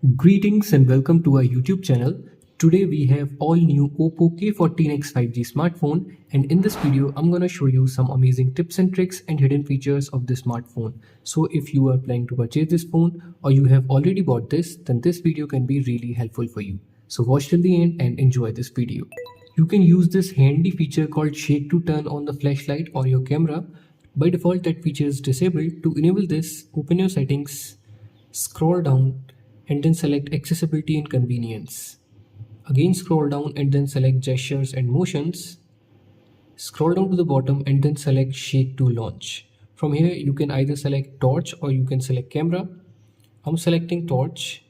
Greetings and welcome to our YouTube channel. Today we have all new Oppo K14x 5G smartphone, and in this video I'm gonna show you some amazing tips and tricks and hidden features of this smartphone. So if you are planning to purchase this phone or you have already bought this, then this video can be really helpful for you. So watch till the end and enjoy this video. You can use this handy feature called shake to turn on the flashlight or your camera. By default that feature is disabled. To enable this, open your settings, scroll down and then select accessibility and convenience. Again scroll down and then select gestures and motions. Scroll down to the bottom and then select shake to launch. From here you can either select torch or you can select camera. I'm selecting torch.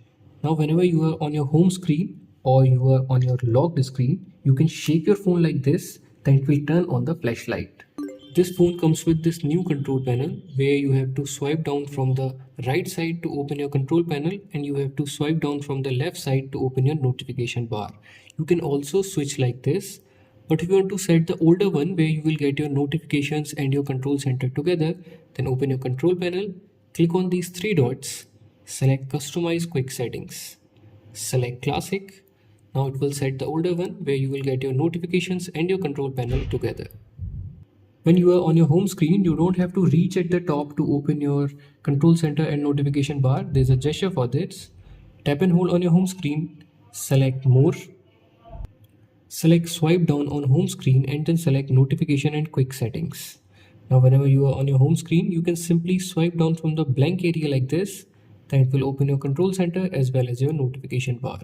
Now whenever you are on your home screen or you are on your locked screen, you can shake your phone like this, then it will turn on the flashlight. This phone comes with this new control panel where you have to swipe down from the right side to open your control panel, and you have to swipe down from the left side to open your notification bar. You can also switch like this, but if you want to set the older one where you will get your notifications and your control center together, then open your control panel, click on these three dots, select customize quick settings, select classic. Now it will set the older one where you will get your notifications and your control panel together. When you are on your home screen, you don't have to reach at the top to open your control center and notification bar. There's a gesture for this. Tap and hold on your home screen, select more, select swipe down on home screen and then select notification and quick settings. Now whenever you are on your home screen, you can simply swipe down from the blank area like this. Then it will open your control center as well as your notification bar.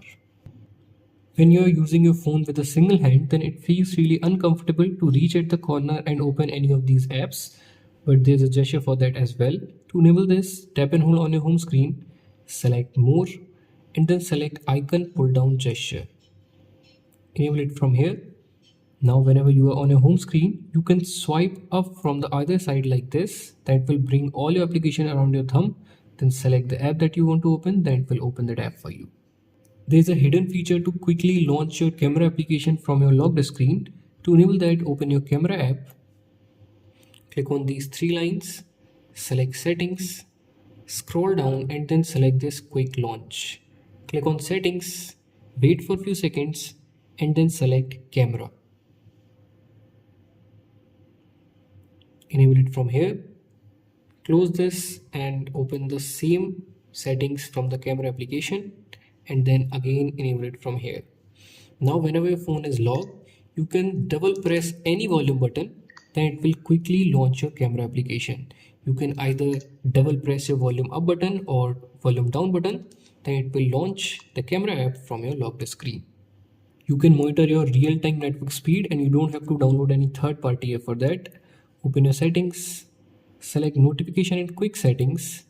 When you are using your phone with a single hand, then it feels really uncomfortable to reach at the corner and open any of these apps, but there's a gesture for that as well. To enable this, tap and hold on your home screen, select more and then select icon pull down gesture. Enable it from here. Now whenever you are on your home screen, you can swipe up from the other side like this. That will bring all your application around your thumb. Then select the app that you want to open, then it will open that app for you. There's a hidden feature to quickly launch your camera application from your locked screen. To enable that, open your camera app, click on these three lines, select settings, scroll down and then select this quick launch. Click on settings, wait for a few seconds and then select camera. Enable it from here. Close this and open the same settings from the camera application and then again enable it from here. Now whenever your phone is locked, you can double press any volume button, then it will quickly launch your camera application. You can either double press your volume up button or volume down button, then it will launch the camera app from your locked screen. You can monitor your real-time network speed and you don't have to download any third-party app for that. Open your settings, select notification and quick settings,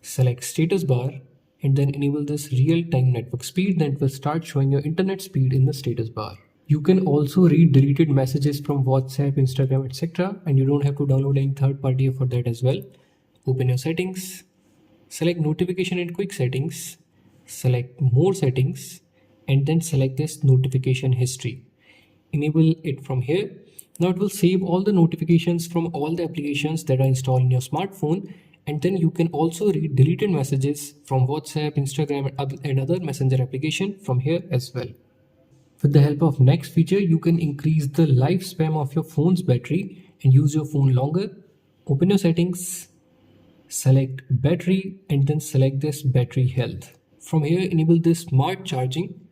select status bar and then enable this real-time network speed. Then it will start showing your internet speed in the status bar. You can also read deleted messages from WhatsApp, Instagram, etc. and you don't have to download any third-party app for that as well. Open your settings, select notification and quick settings, select more settings and then select this notification history. Enable it from here. Now it will save all the notifications from all the applications that are installed in your smartphone, and then you can also read deleted messages from WhatsApp, Instagram and other messenger application from here as well. With the help of next feature, you can increase the lifespan of your phone's battery and use your phone longer. Open your settings, select battery and then select this battery health. From here enable this smart charging.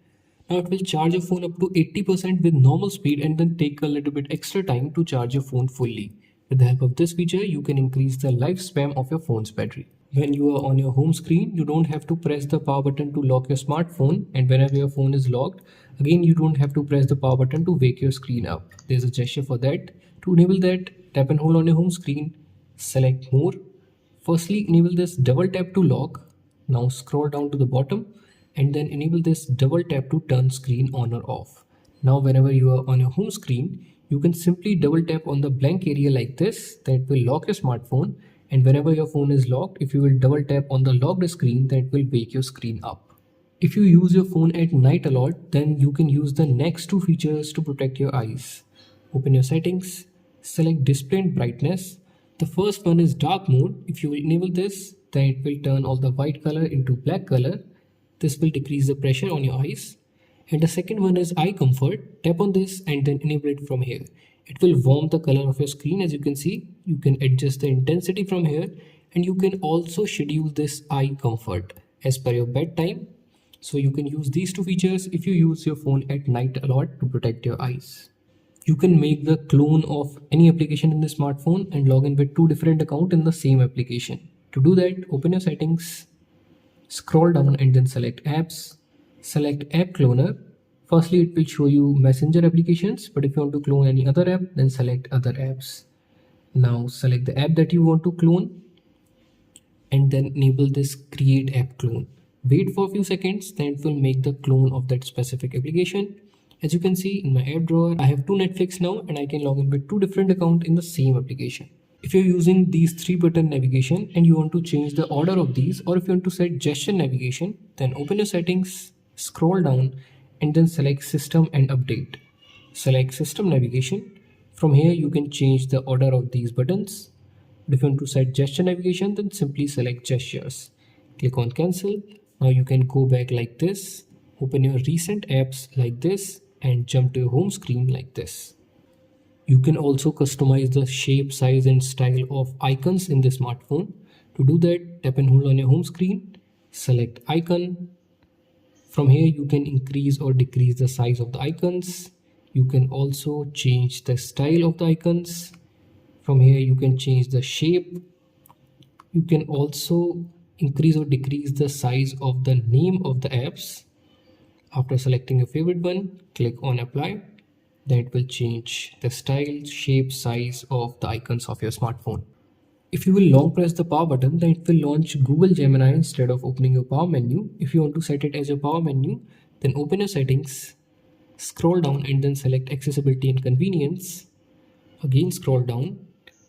Now it will charge your phone up to 80% with normal speed and then take a little bit extra time to charge your phone fully. With the help of this feature, you can increase the lifespan of your phone's battery. When you are on your home screen, you don't have to press the power button to lock your smartphone, and whenever your phone is locked, again you don't have to press the power button to wake your screen up. There's a gesture for that. To enable that, tap and hold on your home screen, select more. Firstly, enable this double tap to lock. Now scroll down to the bottom and then enable this double tap to turn screen on or off. Now whenever you are on your home screen, you can simply double tap on the blank area like this, then it will lock your smartphone, and whenever your phone is locked, if you will double tap on the locked screen, then it will wake your screen up. If you use your phone at night a lot, then you can use the next two features to protect your eyes. Open your settings, select display and brightness. The first one is dark mode. If you will enable this, then it will turn all the white color into black color. This will decrease the pressure on your eyes. And the second one is eye comfort. Tap on this and then enable it from here. It will warm the color of your screen. As you can see, you can adjust the intensity from here, and you can also schedule this eye comfort as per your bedtime. So you can use these two features if you use your phone at night a lot to protect your eyes. You can make the clone of any application in the smartphone and log in with two different accounts in the same application. To do that, open your settings, scroll down and then select apps, select app cloner. Firstly, it will show you messenger applications, but if you want to clone any other app, then select other apps. Now select the app that you want to clone and then enable this create app clone. Wait for a few seconds, then it will make the clone of that specific application. As you can see in my app drawer, I have two Netflix now and I can log in with two different accounts in the same application. If you're using these 3-button navigation and you want to change the order of these, or if you want to set gesture navigation, then open your settings, scroll down and then select system and update. Select system navigation. From here you can change the order of these buttons. If you want to set gesture navigation, then simply select gestures. Click on cancel. Now you can go back like this, open your recent apps like this and jump to your home screen like this. You can also customize the shape, size and style of icons in the smartphone. To do that, tap and hold on your home screen, select icon. From here you can increase or decrease the size of the icons. You can also change the style of the icons. From here you can change the shape. You can also increase or decrease the size of the name of the apps. After selecting your favorite one, click on apply. Then it will change the style, shape, size of the icons of your smartphone. If you will long press the power button, then it will launch Google Gemini instead of opening your power menu. If you want to set it as your power menu, then open your settings, scroll down and then select accessibility and convenience. Again scroll down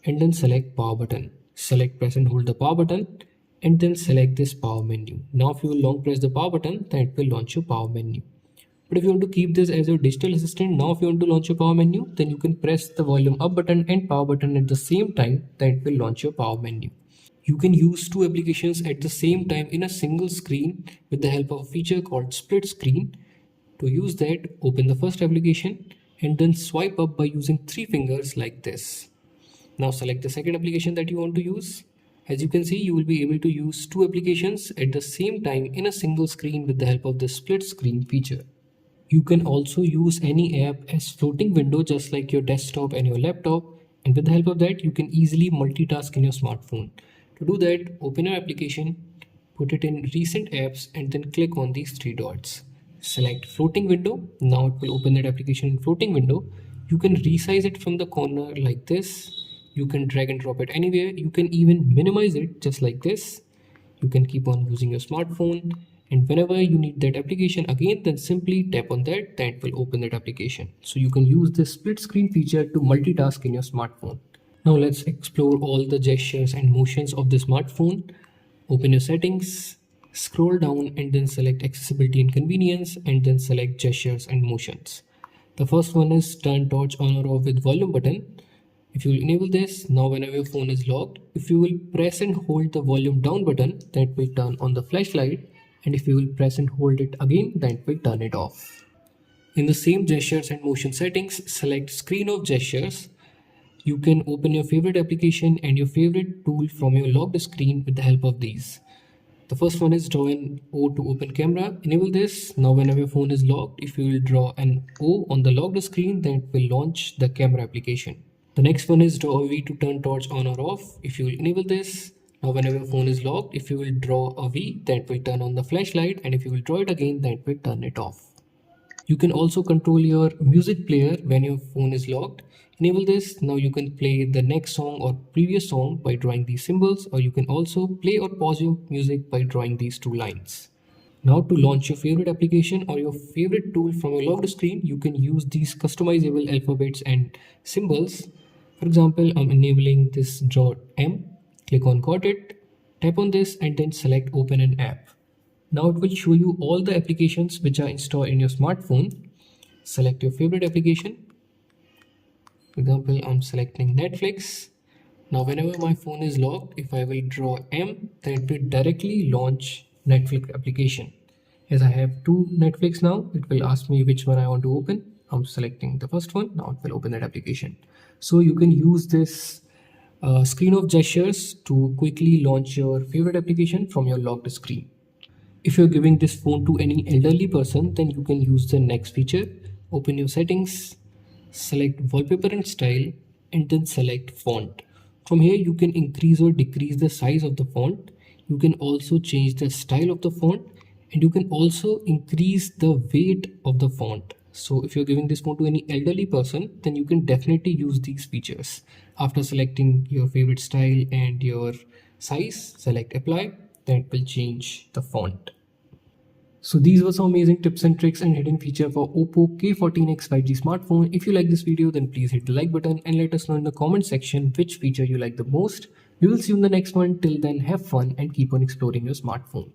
and then select power button. Select press and hold the power button and then select this power menu. Now if you will long press the power button, then it will launch your power menu. But if you want to keep this as your digital assistant, now if you want to launch your power menu, then you can press the volume up button and power button at the same time, then it will launch your power menu. You can use two applications at the same time in a single screen with the help of a feature called split screen. To use that, open the first application and then swipe up by using 3 fingers like this. Now select the second application that you want to use. As you can see, you will be able to use two applications at the same time in a single screen with the help of the split screen feature. You can also use any app as floating window just like your desktop and your laptop, and with the help of that you can easily multitask in your smartphone. To do that, open your application, put it in recent apps and then click on these 3 dots. Select floating window. Now it will open that application in floating window. You can resize it from the corner like this. You can drag and drop it anywhere. You can even minimize it just like this. You can keep on using your smartphone, and whenever you need that application again, then simply tap on that, then it will open that application. So you can use this split screen feature to multitask in your smartphone. Now let's explore all the gestures and motions of the smartphone. Open your settings, scroll down and then select accessibility and convenience and then select gestures and motions. The first one is turn torch on or off with volume button. If you will enable this, now whenever your phone is locked, if you will press and hold the volume down button, then it will turn on the flashlight, and if you will press and hold it again, then it will turn it off. In the same gestures and motion settings, select screen of gestures. You can open your favorite application and your favorite tool from your locked screen with the help of these. The first one is draw an O to open camera. Enable this. Now whenever your phone is locked, if you will draw an O on the locked screen, then it will launch the camera application. The next one is draw a V to turn torch on or off. If you will enable this, now whenever your phone is locked, if you will draw a V, then it will turn on the flashlight, and if you will draw it again, then it will turn it off. You can also control your music player when your phone is locked. Enable this. Now you can play the next song or previous song by drawing these symbols, or you can also play or pause your music by drawing these 2 lines. Now to launch your favorite application or your favorite tool from your locked screen, you can use these customizable alphabets and symbols. For example, I'm enabling this draw M. Click on got it, tap on this and then select open an app. Now it will show you all the applications which are installed in your smartphone. Select your favorite application. For example, I'm selecting Netflix. Now whenever my phone is locked, if I will draw M, then it will directly launch Netflix application. As I have two Netflix now, it will ask me which one I want to open. I'm selecting the first one. Now it will open that application. So you can use this screen of gestures to quickly launch your favorite application from your locked screen. If you're giving this phone to any elderly person, then you can use the next feature. Open your settings, select wallpaper and style, and then select font. From here, you can increase or decrease the size of the font. You can also change the style of the font, and you can also increase the weight of the font. So if you're giving this phone to any elderly person, then you can definitely use these features. After selecting your favorite style and your size, select apply, then it will change the font. So these were some amazing tips and tricks and hidden feature for Oppo K14x 5G smartphone. If you like this video, then please hit the like button and let us know in the comment section which feature you like the most. We will see you in the next one. Till then, have fun and keep on exploring your smartphone.